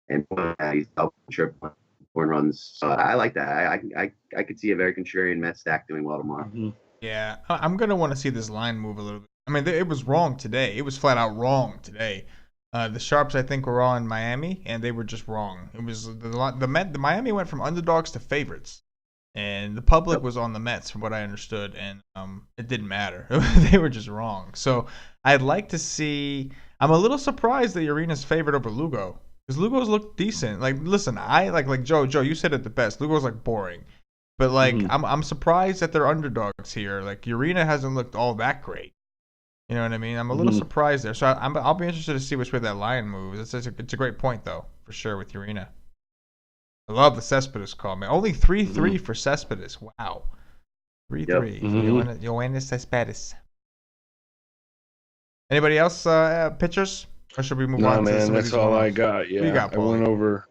and he's double, triple runs. So I like that. I could see a very contrarian Met stack doing well tomorrow. Mm-hmm. Yeah, I'm gonna want to see this line move a little bit. I mean, it was wrong today. It was flat out wrong today. The Sharps, I think, were on Miami, and they were just wrong. It was the Miami went from underdogs to favorites, and the public was on the Mets, from what I understood, and it didn't matter. They were just wrong. So I'd like to see. I'm a little surprised that Urena's favored over Lugo, because Lugo's looked decent. Like, listen, I like Joe. Joe, you said it the best. Lugo's like boring, but like I'm surprised that they're underdogs here. Like Urena hasn't looked all that great. You know what I mean? I'm a little surprised there. So I'll be interested to see which way that line moves. It's a great point, though, for sure, with Urena. I love the Cespedes call, man. Only 3-3 for Cespedes. Wow. 3-3. Yoenis Cespedes. Anybody else pitchers? Or should we move on? No, man, that's all I got. Yeah, you got, I went over.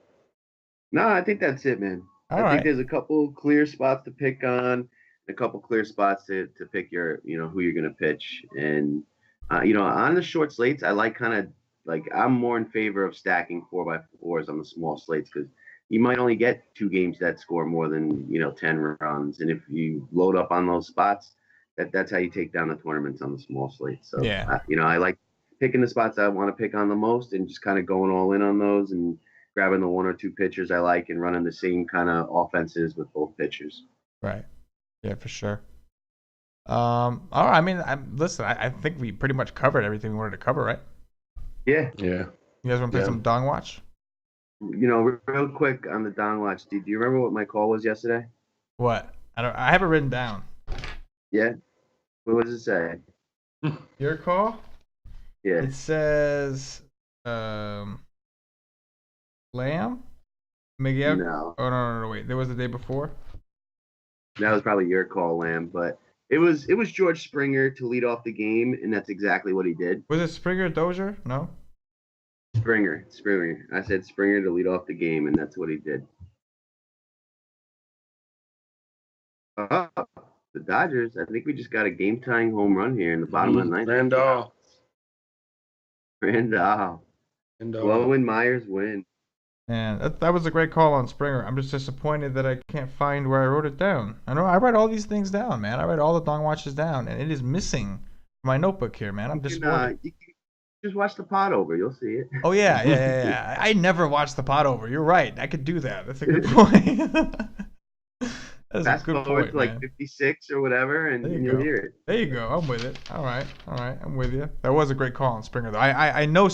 No, I think that's it, man. I think there's a couple clear spots to pick on, a couple clear spots to pick your, who you're going to pitch. And, on the short slates, I like I'm more in favor of stacking 4x4s on the small slates, because you might only get 2 games that score more than, 10 runs. And if you load up on those spots, that's how you take down the tournaments on the small slates. So, yeah. I like picking the spots I want to pick on the most and just kind of going all in on those and grabbing the 1 or 2 pitchers I like and running the same kind of offenses with both pitchers. Right. Yeah, for sure. All right. I mean, listen, I think we pretty much covered everything we wanted to cover, right? Yeah. Yeah. You guys want to play some Dong Watch? Real quick on the Dong Watch. Do you remember what my call was yesterday? What? I have it written down. Yeah. What does it say? Your call? Yeah. It says, Lamb? Miguel? No. Oh, no, wait. There was the day before? That was probably your call, Lamb, but it was George Springer to lead off the game, and that's exactly what he did. Was it Springer Dozier? No? Springer. I said Springer to lead off the game, and that's what he did. The Dodgers, I think we just got a game-tying home run here in the bottom of the ninth. Randall. Glowing Myers win. And that was a great call on Springer. I'm just disappointed that I can't find where I wrote it down. I know I write all these things down, man. I write all the Dong Watches down, and it is missing my notebook here, man. I'm disappointed. You can just watch the pod over. You'll see it. Oh, yeah. I never watched the pod over. You're right. I could do that. That's a good point. That's Fast a good forward point, to like man. 56 or whatever, and you'll hear it. There you go. I'm with it. All right. I'm with you. That was a great call on Springer, though. I knew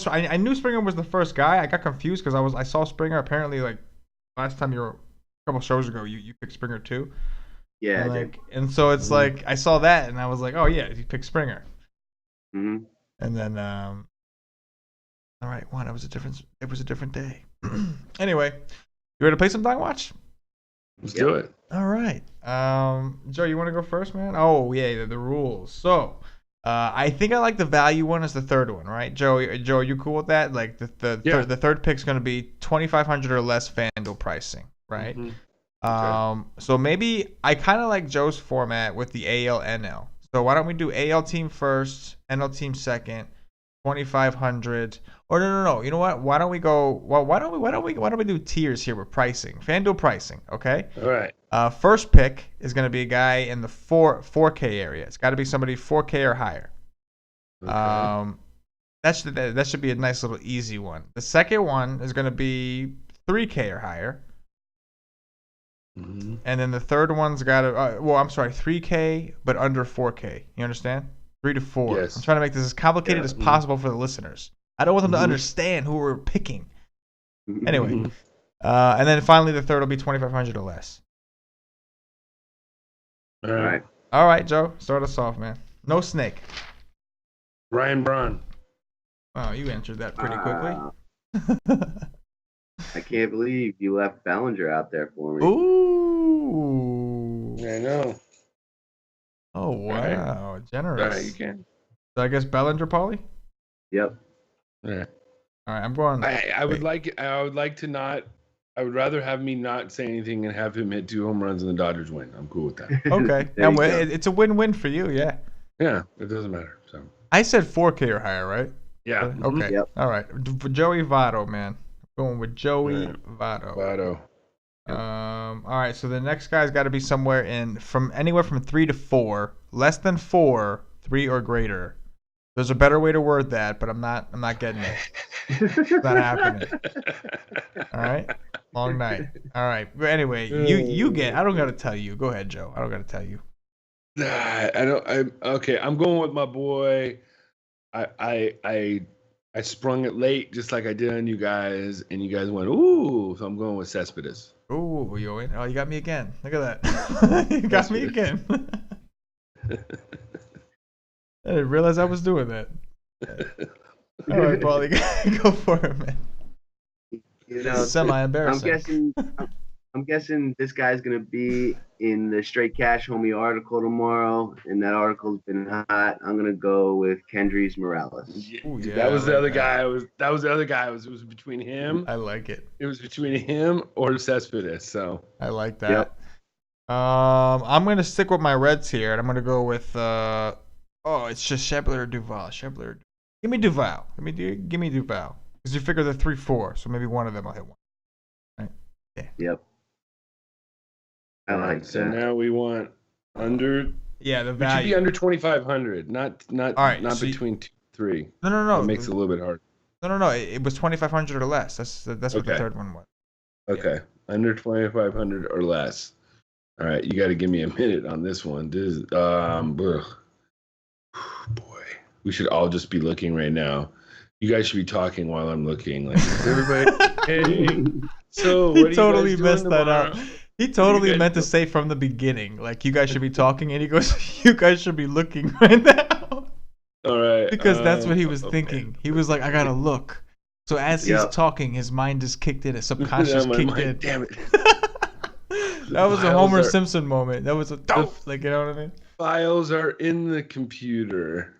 Springer was the first guy. I got confused because I saw Springer apparently like last time a couple shows ago. You picked Springer too. Yeah. And so it's like I saw that and I was like, oh yeah, you picked Springer. Mm-hmm. And then all right, it was a different day. Anyway, you ready to play some Dong Watch? Let's do it. All right. Joe, you want to go first, man? Oh, yeah, the rules. So, I think I like the value one as the third one, right? Joe, are you cool with that? Like the third pick's going to be 2,500 or less FanDuel pricing, right? Okay. So maybe I kind of like Joe's format with the AL NL. So why don't we do AL team first, NL team second, 2,500. Or no. You know what? Why don't we go? Well, why don't we do tiers here with pricing? FanDuel pricing, okay? All right. First pick is going to be a guy in the 4K area. It's got to be somebody 4K or higher. Okay. That should be a nice little easy one. The second one is going to be 3K or higher. Mm-hmm. And then the third one's got to, 3K, but under 4K. You understand? 3 to 4. Yes. I'm trying to make this as complicated as possible for the listeners. I don't want them to understand who we're picking. Anyway. And then finally, the third will be 2,500 or less. All right. All right, Joe. Start us off, man. No snake. Ryan Braun. Oh, you answered that pretty quickly. I can't believe you left Bellinger out there for me. Ooh. I know. Oh, wow. All Generous. right, you can. So I guess Bellinger, Paulie? Yep. All right. All right, I'm going. I would like to not. I would rather have me not say anything and have him hit 2 home runs and the Dodgers win. I'm cool with that. Okay. It's a win-win for you, yeah. Yeah, it doesn't matter. So I said 4K or higher, right? yeah. Okay. Yep. All right. For Joey Votto, man. Going with Joey Votto. Votto. All right. So the next guy's got to be somewhere anywhere from 3 to 4, less than 4, 3 or greater. There's a better way to word that, but I'm not getting it. It's not happening. All right. Long night. All right. But anyway, you get. I don't got to tell you. Go ahead, Joe. I don't got to tell you. Okay. I'm going with my boy. I sprung it late, just like I did on you guys, and you guys went ooh. So I'm going with Cespedes. Ooh, you got me again. Look at that. You got me again. I didn't realize I was doing that. All right, Paulie, go for it, man. You know, semi-embarrassing. I'm guessing this guy's gonna be in the Straight Cash Homie article tomorrow, and that article's been hot. I'm gonna go with Kendrys Morales. Ooh, yeah, that was the other guy. That was the other guy. It was between him. I like it. It was between him or Cespedes. So I like that. Yep. I'm gonna stick with my Reds here, and I'm gonna go with it's just Schebler or Duval. Schebler. Give me Duval. Give me Duval. Because you figure they're 3-4, so maybe one of them will hit one. Right? Yeah. Yep. I like so that. now we want under. Yeah, the It should value. be under 2,500, not All right, not so between 2 3. No. It makes it a little bit hard. No. It was 2,500 or less. That's what the Okay. third one was. Okay, under 2,500 or less. All right, you got to give me a minute on this one. This boy, we should all just be looking right now. You guys should be talking while I'm looking. Like, is everybody? Hey, so He what totally are you guys messed doing that tomorrow? up. He totally You guys meant to do- say from the beginning, like, you guys should be talking, and he goes, you guys should be looking right now. All right, Because that's what he was okay. thinking. He was like, I gotta look. So as he's talking, his mind just kicked in, his subconscious Yeah, my kicked mind- in. Damn it. That was a files Homer are- Simpson moment. That was a dope. Like, you know what I mean? Files are in the computer.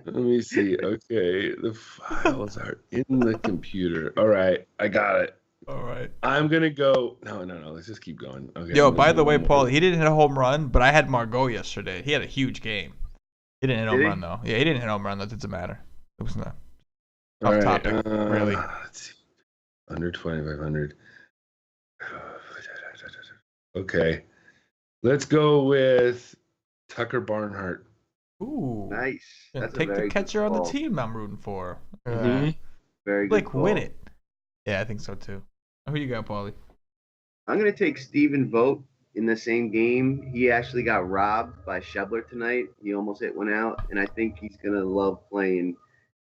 Let me see. Okay, the files are in the computer. All right, I got it. All right. I'm gonna go. No. Let's just keep going. Okay. Yo, I'm gonna by do the way, one Paul, more. he didn't hit a home run, but I had Margot yesterday. He had a huge game. He didn't hit a home Did he? run, though. Yeah, he didn't hit a home run. That doesn't matter. It was not. All Off right, topic, really. Let's see. Under 2,500. Okay, let's go with Tucker Barnhart. Ooh. Nice. Yeah, That's a take the very good catcher on the call. team I'm rooting for. Mhm. Very good. Like, call. win it. Yeah, I think so, too. Who you got, Paulie? I'm gonna take Steven Vogt in the same game. He actually got robbed by Schebler tonight. He almost hit one out, and I think he's gonna love playing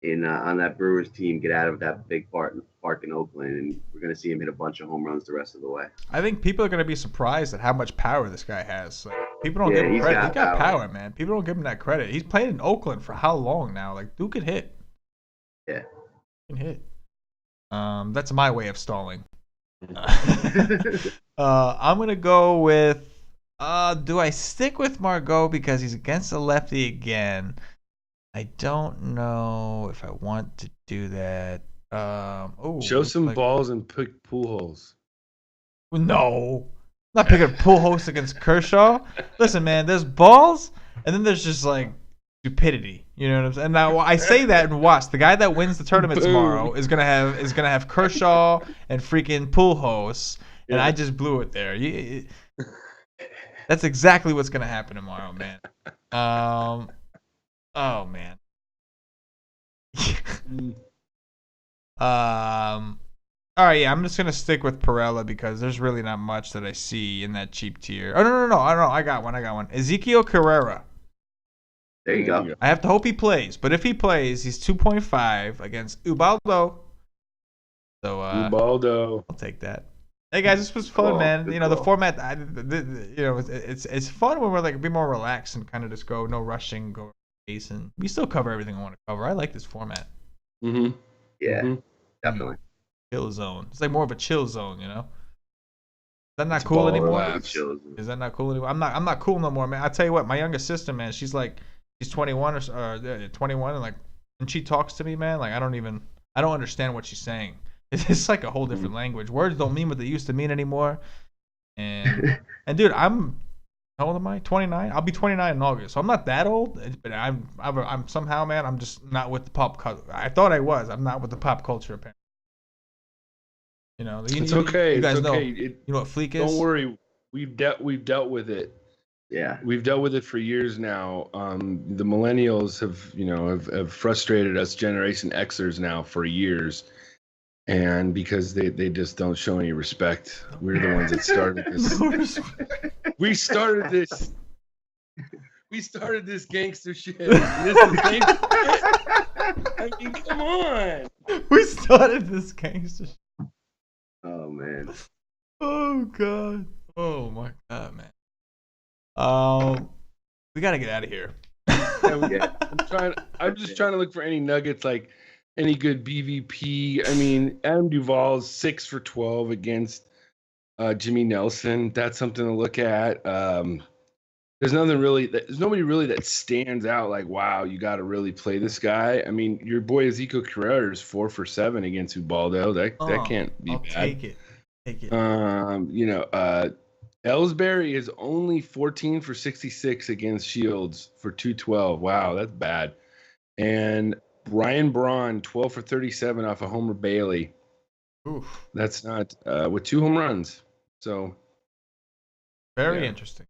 in on that Brewers team. Get out of that big park in Oakland, and we're gonna see him hit a bunch of home runs the rest of the way. I think people are going to be surprised at how much power this guy has. Like, people don't Yeah, give him he's credit. got He got power. power, man. People don't give him that credit. He's played in Oakland for how long now? Like, dude could hit. Yeah. He can hit. That's my way of stalling. I'm going to go with... do I stick with Margot because he's against the lefty again? I don't know if I want to do that. Show some balls and pick pool holes. No. I'm not picking pool host against Kershaw. Listen, man, there's balls, and then there's just like stupidity. You know what I'm saying? Now I say that and watch. The guy that wins the tournament tomorrow is gonna have Kershaw and freaking pool hosts, and I just blew it there. That's exactly what's gonna happen tomorrow, man. Oh man. All right, yeah, I'm just gonna stick with Perella because there's really not much that I see in that cheap tier. Oh no, I don't know. I got one. Ezekiel Carrera. There you go. I have to hope he plays, but if he plays, he's 2.5 against Ubaldo. So Ubaldo, I'll take that. Hey guys, this was fun, man. You know the format. It's fun when we're like be more relaxed and kind of just go no rushing, go pace, and we still cover everything I want to cover. I like this format. Mm-hmm. Yeah, definitely. Chill zone. It's like more of a chill zone, you know. Is that not cool anymore? Is that not cool anymore? I'm not cool no more, man. I tell you what, my youngest sister, man, she's 21 or 21, and like when she talks to me, man, like I don't understand what she's saying. It's like a whole different language. Words don't mean what they used to mean anymore. And dude, how old am I? 29. I'll be 29 in August, so I'm not that old. But I'm somehow, man, I'm just not with the pop culture. I thought I was. I'm not with the pop culture apparently. You know, it's okay. You guys it's okay. You know what Fleek is? Don't worry. We've dealt with it. Yeah, we've dealt with it for years now. The millennials have frustrated us Generation Xers now for years, and because they just don't show any respect. We're the ones that started this. We started this gangster shit. This is gangster shit. I mean, come on. We started this gangster shit. Oh man. Oh god. Oh my god, man. We gotta get out of here. I'm just trying to look for any nuggets, like any good BVP. I mean, Adam Duvall's 6 for 12 against Jimmy Nelson. That's something to look at. There's nobody really that stands out like, wow, you got to really play this guy. I mean, your boy Ezekiel Carrera is 4 for 7 against Ubaldo. That can't be bad. Take it. Ellsbury is only 14 for 66 against Shields for 212. Wow, that's bad. And Ryan Braun, 12 for 37 off of Homer Bailey. Oof. That's not with 2 home runs. So very interesting.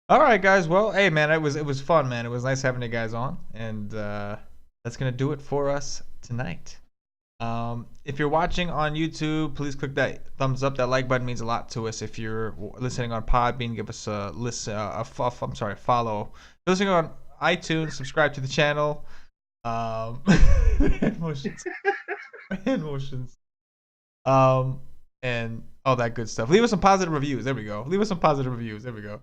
All right, guys. Well, hey, man, it was fun, man. It was nice having you guys on, and that's gonna do it for us tonight. If you're watching on YouTube, please click that thumbs up. That like button means a lot to us. If you're listening on Podbean, give us a follow. If you're listening on iTunes, subscribe to the channel. Hand motions. And all that good stuff. Leave us some positive reviews. There we go.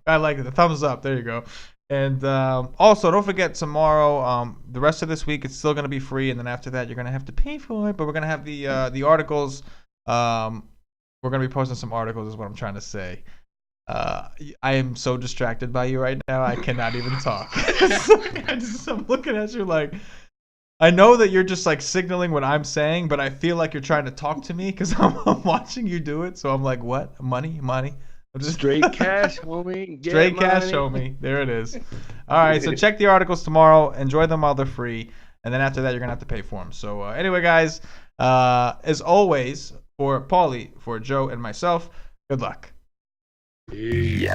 I like it. The thumbs up. There you go. And also, don't forget tomorrow, the rest of this week, it's still going to be free. And then after that, you're going to have to pay for it. But we're going to have the articles. We're going to be posting some articles is what I'm trying to say. I am so distracted by you right now. I cannot even talk. I'm looking at you like, I know that you're just like signaling what I'm saying, but I feel like you're trying to talk to me because I'm watching you do it. So I'm like, what? Money? I'm just straight cash, homie. Straight cash, homie. There it is. All right, so check the articles tomorrow. Enjoy them while they're free. And then after that, you're going to have to pay for them. So anyway, guys, as always, for Paulie, for Joe, and myself, good luck. Yeah.